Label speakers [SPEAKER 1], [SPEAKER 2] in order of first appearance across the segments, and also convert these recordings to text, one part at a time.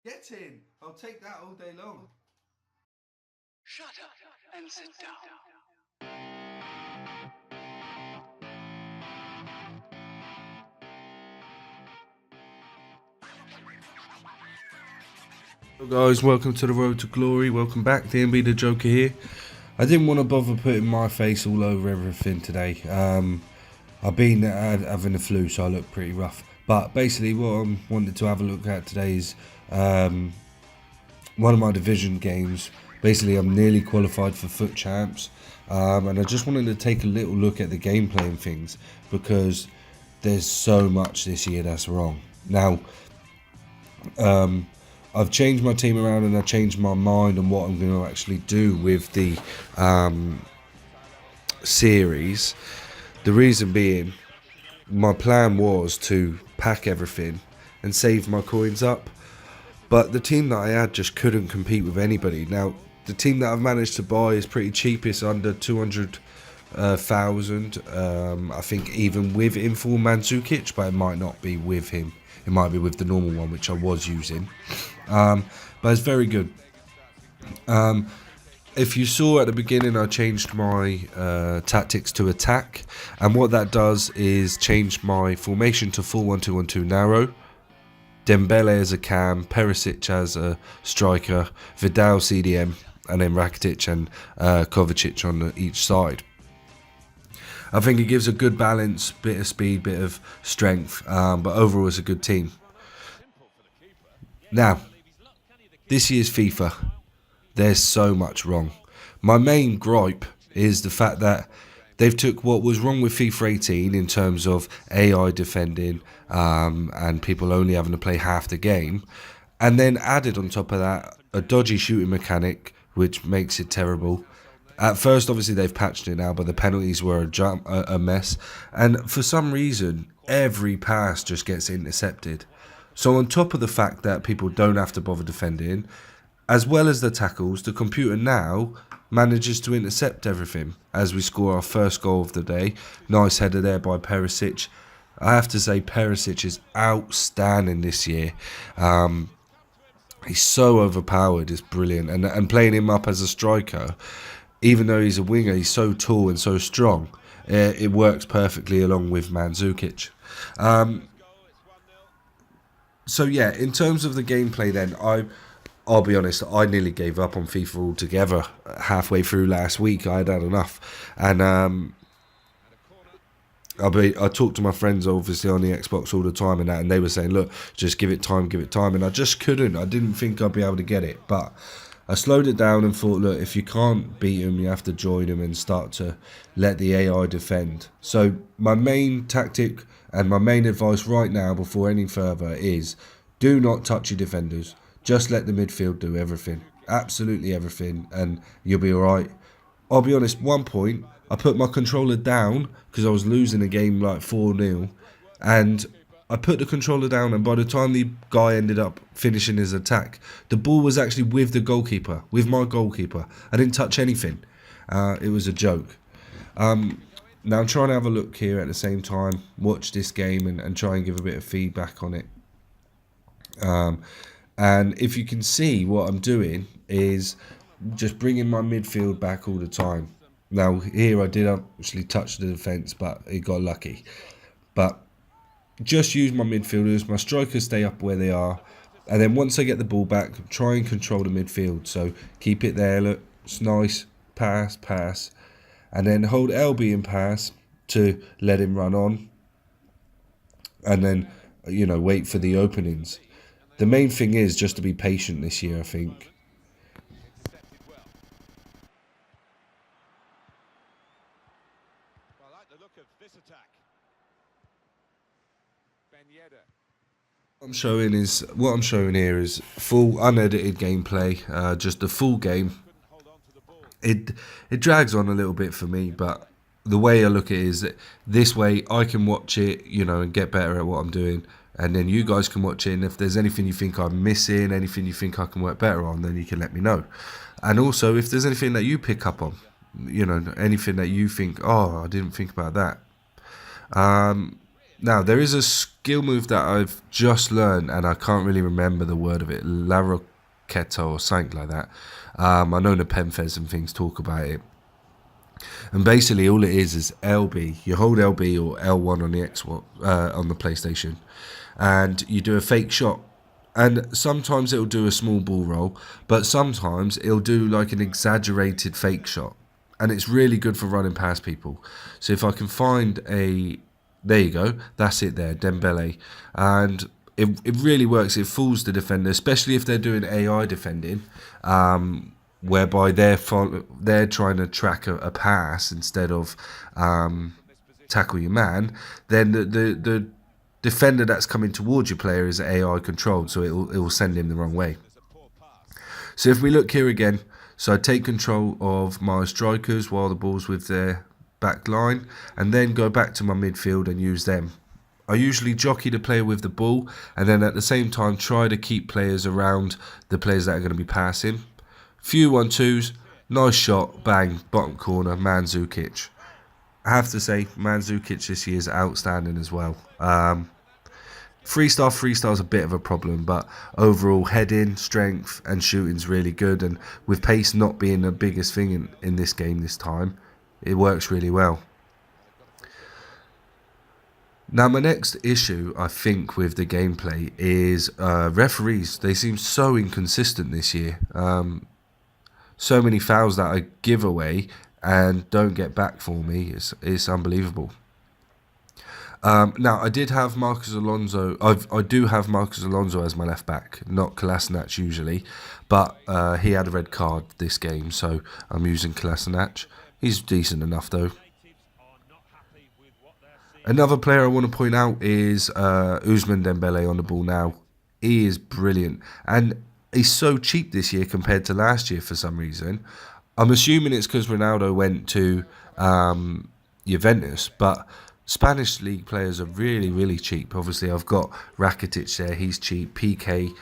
[SPEAKER 1] Get in. I'll take that all day long.
[SPEAKER 2] Shut up and sit down.
[SPEAKER 1] Hello guys, welcome to the Road to Glory. Welcome back, DMB the Joker here. I didn't want to bother putting my face all over everything today. I've been having the flu, so I look pretty rough. But basically what I wanted to have a look at today is one of my division games. Basically I'm nearly qualified for FUT Champs, and I just wanted to take a little look at the gameplay and things, because there's so much this year that's wrong. Now, I've changed my team around and I've changed my mind on what I'm going to actually do with the series. The reason being, my plan was to pack everything and save my coins up, but the team that I had just couldn't compete with anybody. Now, the team that I've managed to buy is pretty cheap. It's under 200,000. I think even with Info Mandzukic, but it might not be with him. It might be with the normal one, which I was using. But it's very good. If you saw at the beginning, I changed my tactics to attack, and what that does is change my formation to full 1-2-1-2 narrow. Dembele as a cam, Perisic as a striker, Vidal CDM, and then Rakitic and Kovacic on each side. I think it gives a good balance, bit of speed, bit of strength, but overall it's a good team. Now, this year's FIFA, there's so much wrong. My main gripe is the fact that they've took what was wrong with FIFA 18 in terms of AI defending and people only having to play half the game, and then added on top of that a dodgy shooting mechanic, which makes it terrible. At first, obviously, they've patched it now, but the penalties were a mess. And for some reason, every pass just gets intercepted. So on top of the fact that people don't have to bother defending, as well as the tackles, the computer now manages to intercept everything as we score our first goal of the day. Nice header there by Perisic. I have to say, Perisic is outstanding this year. He's so overpowered, it's brilliant. And playing him up as a striker, even though he's a winger, he's so tall and so strong. It works perfectly along with Mandzukic. So yeah, in terms of the gameplay then, I'll be honest, I nearly gave up on FIFA altogether halfway through last week. I had had enough. And I talked to my friends obviously on the Xbox all the time and that, and they were saying, look, just give it time, and I just couldn't. I didn't think I'd be able to get it, but I slowed it down and thought, look, if you can't beat them, you have to join them and start to let the AI defend. So my main tactic and my main advice right now before any further is do not touch your defenders. Just let the midfield do everything, absolutely everything, and you'll be alright. I'll be honest, one point I put my controller down because I was losing a game like 4-0, and I put the controller down, and by the time the guy ended up finishing his attack, the ball was actually with the goalkeeper, with my goalkeeper. I didn't touch anything. It was a joke. Now I'm trying to have a look here at the same time, watch this game and try and give a bit of feedback on it. And if you can see, what I'm doing is just bringing my midfield back all the time. Now here I did actually touch the defence, but it got lucky. But just use my midfielders, my strikers stay up where they are, and then once I get the ball back, try and control the midfield. So keep it there, look, it's nice, pass, and then hold LB in pass to let him run on, and then, you know, wait for the openings. The main thing is just to be patient this year, I think.
[SPEAKER 3] I like the look of this attack.
[SPEAKER 1] What I'm showing here is full unedited gameplay, just the full game. It drags on a little bit for me, but the way I look at it is that this way I can watch it, you know, and get better at what I'm doing, and then you guys can watch it, and if there's anything you think I'm missing, anything you think I can work better on, then you can let me know. And also, if there's anything that you pick up on, you know, anything that you think, oh, I didn't think about that. Now, there is a skill move that I've just learned, and I can't really remember the word of it, Larroquetto or something like that. I know the Penfez and things talk about it. And basically all it is LB. You hold LB or L1 on the on the PlayStation, and you do a fake shot. And sometimes it'll do a small ball roll, but sometimes it'll do like an exaggerated fake shot. And it's really good for running past people. So if I can find there you go, that's it there, Dembele. And it really works. It fools the defender, especially if they're doing AI defending, whereby they're trying to track a pass instead of tackle your man. Then the defender that's coming towards your player is AI controlled, so it will send him the wrong way. So if we look here again, so I take control of my strikers while the ball's with their back line, and then go back to my midfield and use them. I usually jockey the player with the ball, and then at the same time try to keep players around the players that are going to be passing. Few 1-2s, nice shot, bang, bottom corner, Mandzukic. I have to say, Mandzukic this year is outstanding as well. 3-star is a bit of a problem, but overall heading, strength and shooting's really good, and with pace not being the biggest thing in this game this time, it works really well. Now my next issue I think with the gameplay is referees. They seem so inconsistent this year. So many fouls that I give away and don't get back for me. It's unbelievable. Now I did have Marcos Alonso. I do have Marcos Alonso as my left back, not Kolasinac usually, but he had a red card this game, so I'm using Kolasinac. He's decent enough though. Another player I want to point out is Ousmane Dembele on the ball now. He is brilliant, and he's so cheap this year compared to last year for some reason. I'm assuming it's because Ronaldo went to Juventus, but Spanish league players are really, really cheap. Obviously, I've got Rakitic there, he's cheap. PK,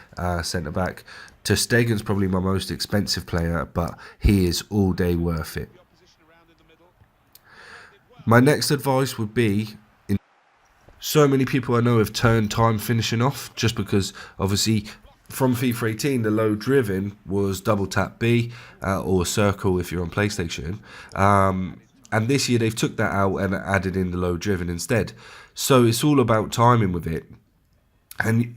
[SPEAKER 1] centre-back. Ter Stegen's probably my most expensive player, but he is all day worth it. My next advice would be, so many people I know have turned time finishing off, just because, obviously, from FIFA 18, the low driven was double tap B, or circle if you're on PlayStation. And this year they've took that out and added in the low driven instead. So it's all about timing with it. And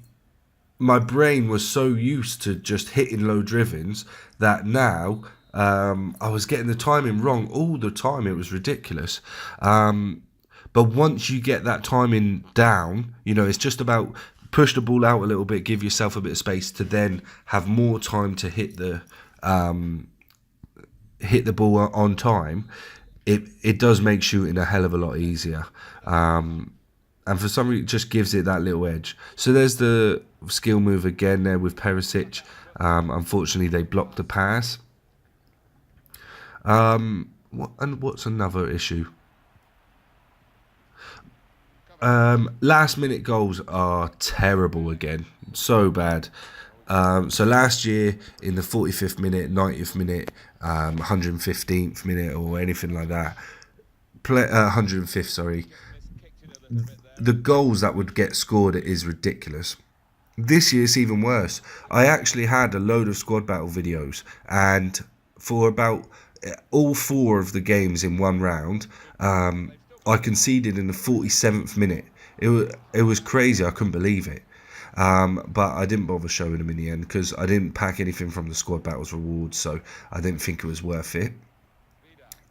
[SPEAKER 1] my brain was so used to just hitting low drivens that now I was getting the timing wrong all the time. It was ridiculous. But once you get that timing down, you know, it's just about push the ball out a little bit, give yourself a bit of space to then have more time to hit the ball on time. It does make shooting a hell of a lot easier. And for some reason, it just gives it that little edge. So there's the skill move again there with Perisic. Unfortunately, they blocked the pass. What's another issue? Last minute goals are terrible again. So bad. So last year in the 45th minute, 90th minute, 115th minute or anything like that, 105th, sorry, the goals that would get scored is ridiculous. This year it's even worse. I actually had a load of squad battle videos, and for about all 4 of the games in one round, I conceded in the 47th minute. It was crazy. I couldn't believe it. But I didn't bother showing them in the end because I didn't pack anything from the squad battles rewards, so I didn't think it was worth it.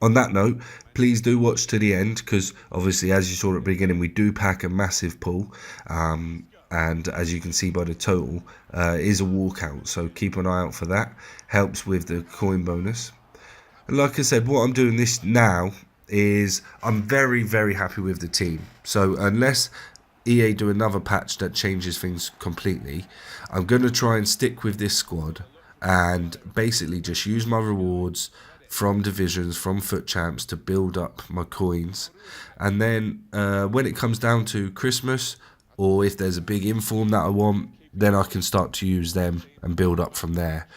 [SPEAKER 1] On that note, please do watch to the end because obviously, as you saw at the beginning, we do pack a massive pool. And as you can see by the total, it is a walkout, so keep an eye out for that. Helps with the coin bonus. And like I said, what I'm doing this now is I'm very, very happy with the team. So unless EA do another patch that changes things completely, I'm going to try and stick with this squad and basically just use my rewards from divisions, from foot champs to build up my coins. And then when it comes down to Christmas, or if there's a big inform that I want, then I can start to use them and build up from there.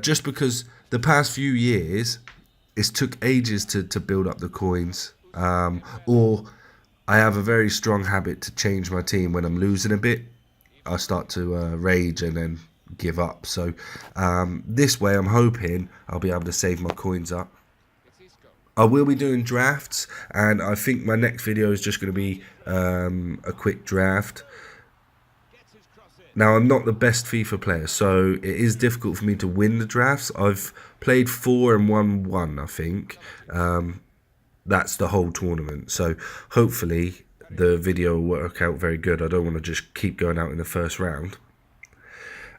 [SPEAKER 1] Just because the past few years, it's took ages to build up the coins. Or I have a very strong habit to change my team when I'm losing a bit. I start to rage and then give up. So this way I'm hoping I'll be able to save my coins up. I will be doing drafts, and I think my next video is just going to be a quick draft. Now, I'm not the best FIFA player, so it is difficult for me to win the drafts. I've played 4 and won 1, I think. That's the whole tournament. So hopefully the video will work out very good. I don't want to just keep going out in the first round.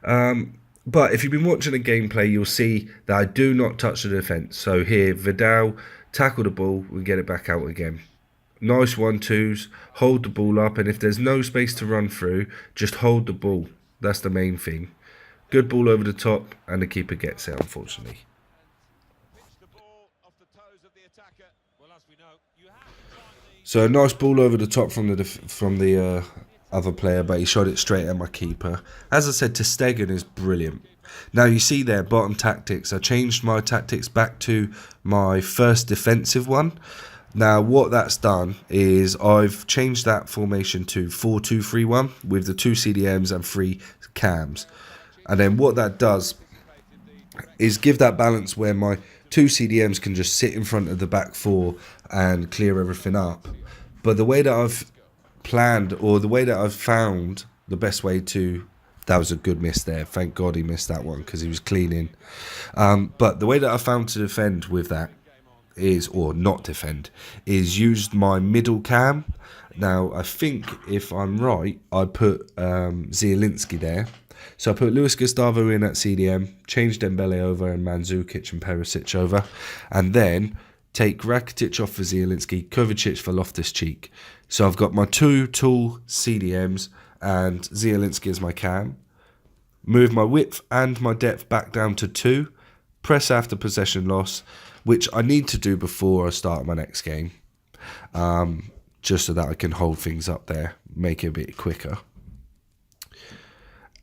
[SPEAKER 1] But if you've been watching the gameplay, you'll see that I do not touch the defence. So here, Vidal, tackle the ball, we get it back out again. Nice 1-2s, hold the ball up, and if there's no space to run through, just hold the ball. That's the main thing. Good ball over the top, and the keeper gets it, unfortunately. So a nice ball over the top from the other player, but he shot it straight at my keeper. As I said, ter Stegen is brilliant. Now you see there, bottom tactics. I changed my tactics back to my first defensive one. Now what that's done is I've changed that formation to 4-2-3-1 with the 2 CDMs and 3 cams. And then what that does is give that balance where my 2 CDMs can just sit in front of the back 4 and clear everything up. But the way that I've planned, or the way that I've found the best way to... That was a good miss there. Thank God he missed that one because he was cleaning. But the way that I found to defend with that is, or not defend, is used my middle cam. Now, I think if I'm right, I put Zielinski there. So I put Luis Gustavo in at CDM, changed Dembele over and Mandzukic and Perisic over, and then take Rakitic off for Zielinski, Kovacic for Loftus-Cheek. So I've got my 2 tall CDMs and Zielinski as my cam. Move my width and my depth back down to 2. Press after possession loss, which I need to do before I start my next game. Just so that I can hold things up there, make it a bit quicker.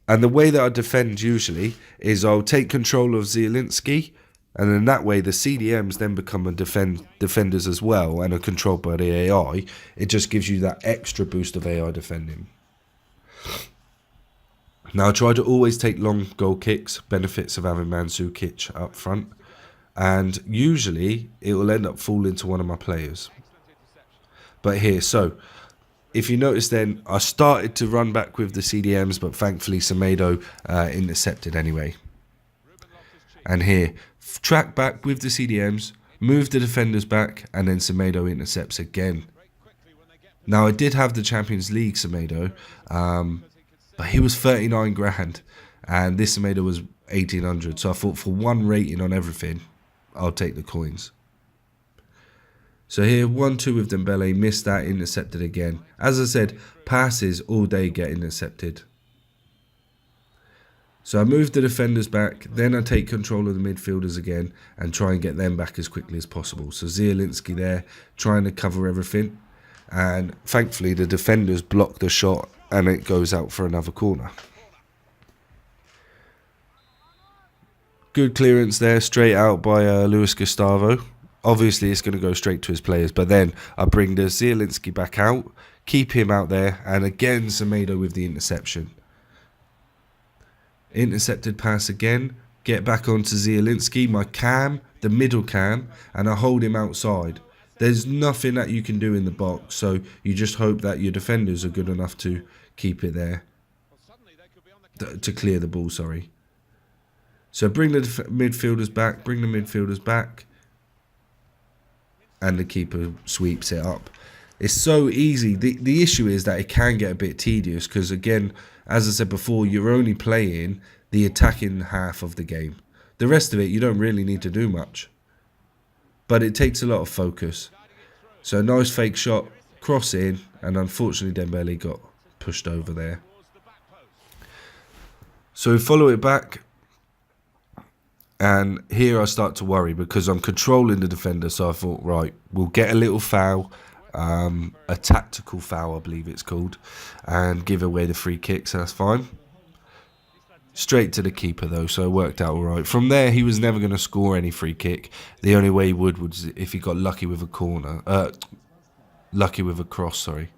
[SPEAKER 1] And the way that I defend usually is I'll take control of Zielinski, and then that way the CDMs then become defenders as well and are controlled by the AI. It just gives you that extra boost of AI defending. Now I try to always take long goal kicks, benefits of having Mandzukic up front, and usually it will end up falling to one of my players. But here, so if you notice then, I started to run back with the CDMs, but thankfully Semedo intercepted anyway. And here, track back with the CDMs, move the defenders back, and then Semedo intercepts again. Now I did have the Champions League Semedo, but he was 39 grand, and this Semedo was 1800. So I thought for 1 rating on everything, I'll take the coins. So here, 1-2 with Dembele, missed that, intercepted again. As I said, passes all day get intercepted. So I move the defenders back, then I take control of the midfielders again and try and get them back as quickly as possible. So Zielinski there, trying to cover everything. And thankfully the defenders block the shot and it goes out for another corner. Good clearance there, straight out by Luis Gustavo. Obviously it's going to go straight to his players, but then I bring the Zielinski back out, keep him out there, and again Semedo with the interception. Intercepted pass again, get back onto Zielinski, my cam, the middle cam, and I hold him outside. There's nothing that you can do in the box, so you just hope that your defenders are good enough to keep it there, to clear the ball, sorry. So bring the midfielders back, and the keeper sweeps it up. It's so easy. The issue is that it can get a bit tedious because, again, as I said before, you're only playing the attacking half of the game. The rest of it, you don't really need to do much. But it takes a lot of focus. So a nice fake shot, cross in, and unfortunately Dembele got pushed over there. So we follow it back. And here I start to worry because I'm controlling the defender. So I thought, right, we'll get a little foul, a tactical foul, I believe it's called, and give away the free kick. So that's fine. Straight to the keeper though, so it worked out all right. From there, he was never going to score any free kick. The only way he would was if he got lucky with a corner. lucky with a cross, sorry.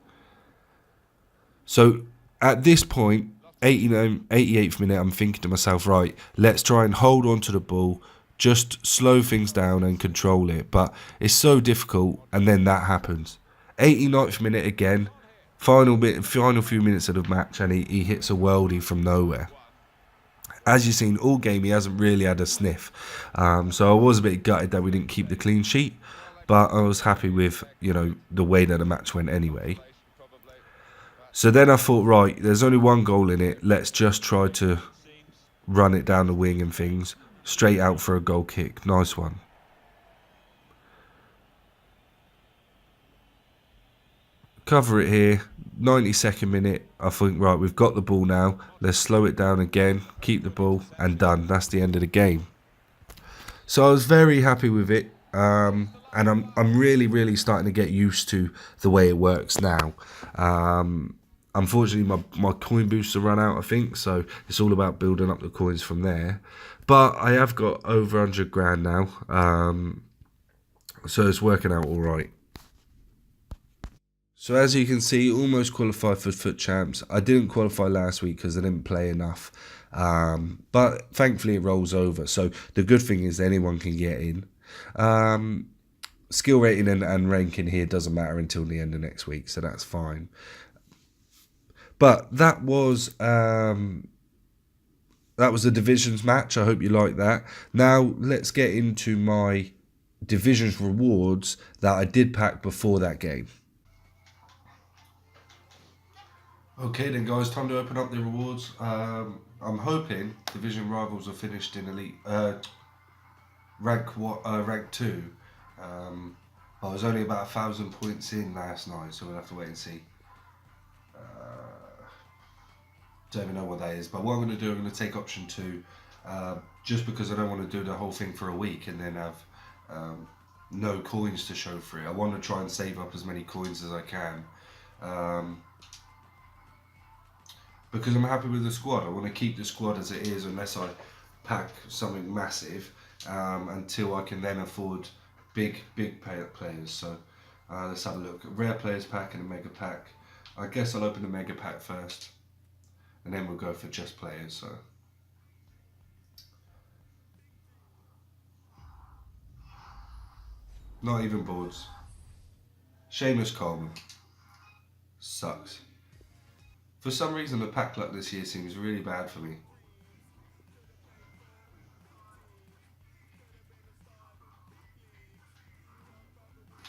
[SPEAKER 1] So at this point, 88th minute, I'm thinking to myself, right, let's try and hold on to the ball, just slow things down and control it. But it's so difficult, and then that happens. 89th minute again, final few minutes of the match, and he hits a worldie from nowhere. As you've seen all game, he hasn't really had a sniff. So I was a bit gutted that we didn't keep the clean sheet, but I was happy with, you know, the way that the match went anyway. So then I thought, right, there's only one goal in it. Let's just try to run it down the wing and things. Straight out for a goal kick. Nice one. Cover it here. 92nd minute. I think, right, we've got the ball now. Let's slow it down again. Keep the ball and done. That's the end of the game. So I was very happy with it. And I'm really starting to get used to the way it works now. Unfortunately, my coin booster run out, I think, so it's all about building up the coins from there. But I have got over 100 grand now, so it's working out all right. So as you can see, almost qualified for FUT Champs. I didn't qualify last week because I didn't play enough, but thankfully it rolls over. So the good thing is anyone can get in. Skill rating and ranking here doesn't matter until the end of next week, so that's fine. But that was the divisions match. I hope you like that. Now let's get into my divisions rewards that I did pack before that game. Okay then guys, time to open up the rewards. I'm hoping division rivals are finished in elite rank 2. I was only about 1,000 points in last night, so we'll have to wait and see. Don't even know what that is, but what I'm going to do, I'm going to take option 2, just because I don't want to do the whole thing for a week and then have no coins to show for it. I want to try and save up as many coins as I can, because I'm happy with the squad. I want to keep the squad as it is unless I pack something massive, until I can then afford big players. So let's have a look. A rare players pack and a mega pack. I guess I'll open the mega pack first, and then we'll go for just players. So not even boards. Seamus Coleman. Sucks. For some reason the pack luck this year seems really bad for me.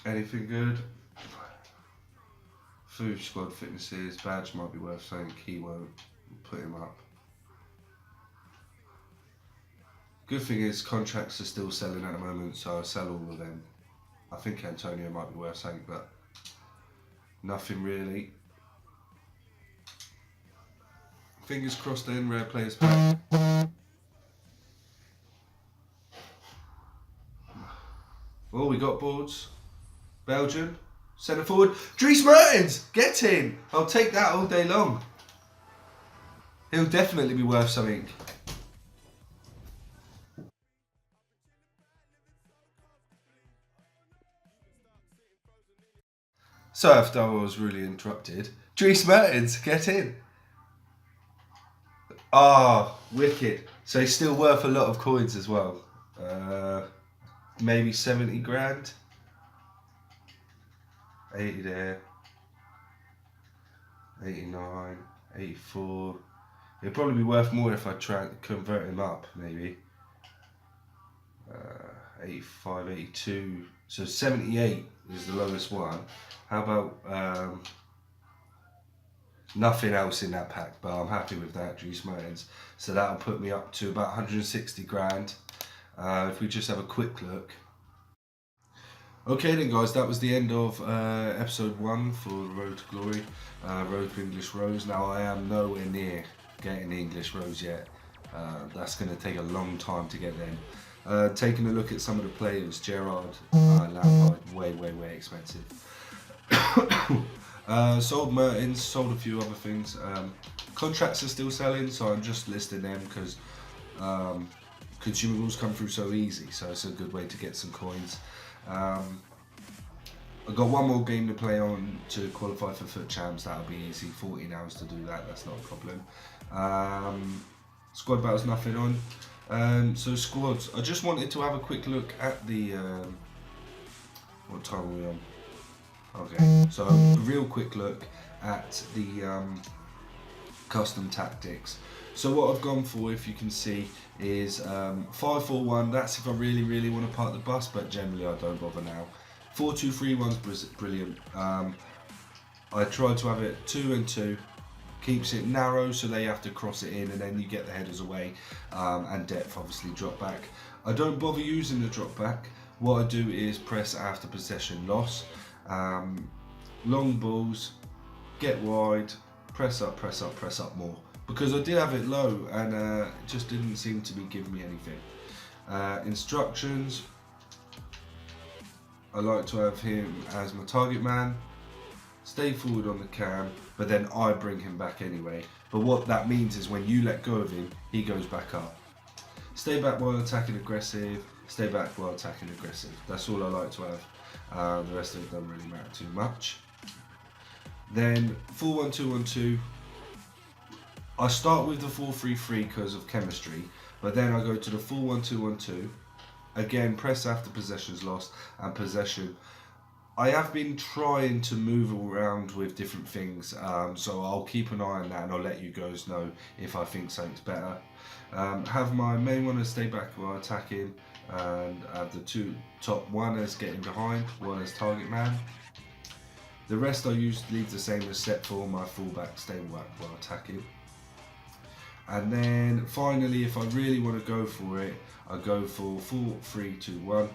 [SPEAKER 1] Anything good? Food squad fitnesses. Badge might be worth something. He won't. Put him up. Good thing is contracts are still selling at the moment, so I'll sell all of them. I think Antonio might be worth something, but nothing really. Fingers crossed then, rare players pack. Oh, we got boards. Belgian. Centre forward. Dries Mertens! Get in! I'll take that all day long. He'll definitely be worth something. So after I was really interrupted, Dries Mertens, get in. Ah, wicked. So he's still worth a lot of coins as well. Maybe 70 grand. 80 there. 89, 84. It'd probably be worth more if I try and convert him up, maybe. 85, 82. So 78 is the lowest one. How about nothing else in that pack, but I'm happy with that, Dries Mertens. So that'll put me up to about 160 grand. If we just have a quick look. Okay then guys, that was the end of episode 1 for Road to Glory, Road to English Rose. Now I am nowhere near getting the English Rose yet. That's going to take a long time to get there. Taking a look at some of the players, Gerrard, Lampard, way expensive. Sold Mertens, sold a few other things. Contracts are still selling, so I'm just listing them because consumables come through so easy, so it's a good way to get some coins. I've got one more game to play on to qualify for FUT Champs. That'll be easy. 14 hours to do that. That's not a problem. Squad battles, nothing on. So squads. I just wanted to have a quick look at the. What time are we on? Okay. So a real quick look at the custom tactics. So what I've gone for, if you can see, is 5-4-1. That's if I really want to park the bus, but generally I don't bother now. 4-2-3-1's brilliant. I tried to have it 2 and 2. Keeps it narrow, so they have to cross it in, and then you get the headers away, and depth obviously drop back. I don't bother using the drop back. What I do is press after possession loss. Long balls, get wide, press up more. Because I did have it low, and it just didn't seem to be giving me anything. Instructions. I like to have him as my target man. Stay forward on the cam, but then I bring him back anyway. But what that means is when you let go of him, he goes back up. Stay back while attacking aggressive. Stay back while attacking aggressive. That's all I like to have. The rest of it doesn't really matter too much. Then 4-1-2-1-2. I start with the 4-3-3 because of chemistry, but then I go to the 4-1-2-1-2. Again, press after possession's lost and possession. I have been trying to move around with different things, so I'll keep an eye on that and I'll let you guys know if I think something's better. Have my main one as stay back while attacking, and have the two top, one as getting behind, one as target man. The rest I leave the same except for my fullback staying back while attacking. And then finally, if I really want to go for it, I go for 4-3-2-1.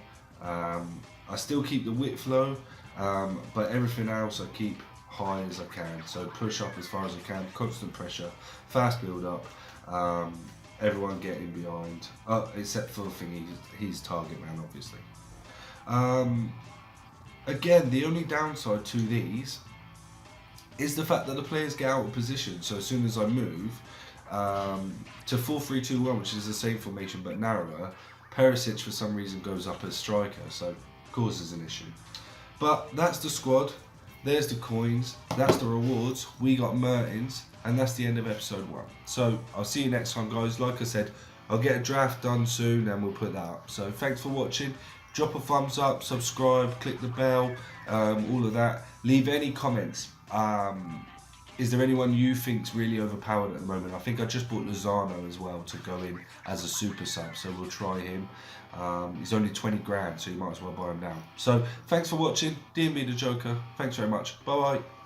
[SPEAKER 1] I still keep the width low, but everything else I keep high as I can. So push up as far as I can, constant pressure, fast build up, everyone getting behind, except for the thing he's target man obviously. Again, the only downside to these is the fact that the players get out of position. So as soon as I move to 4-3-2-1, which is the same formation but narrower, Perisic for some reason goes up as striker, so causes an issue. But that's the squad, there's the coins, that's the rewards, we got Mertens, and that's the end of episode 1. So I'll see you next time, guys. Like I said, I'll get a draft done soon and we'll put that up. So thanks for watching. Drop a thumbs up, subscribe, click the bell, all of that. Leave any comments. Is there anyone you think's really overpowered at the moment? I think I just bought Lozano as well to go in as a super sub, so we'll try him. He's only 20 grand, so you might as well buy him now. So thanks for watching. DMB the Joker. Thanks very much. Bye bye.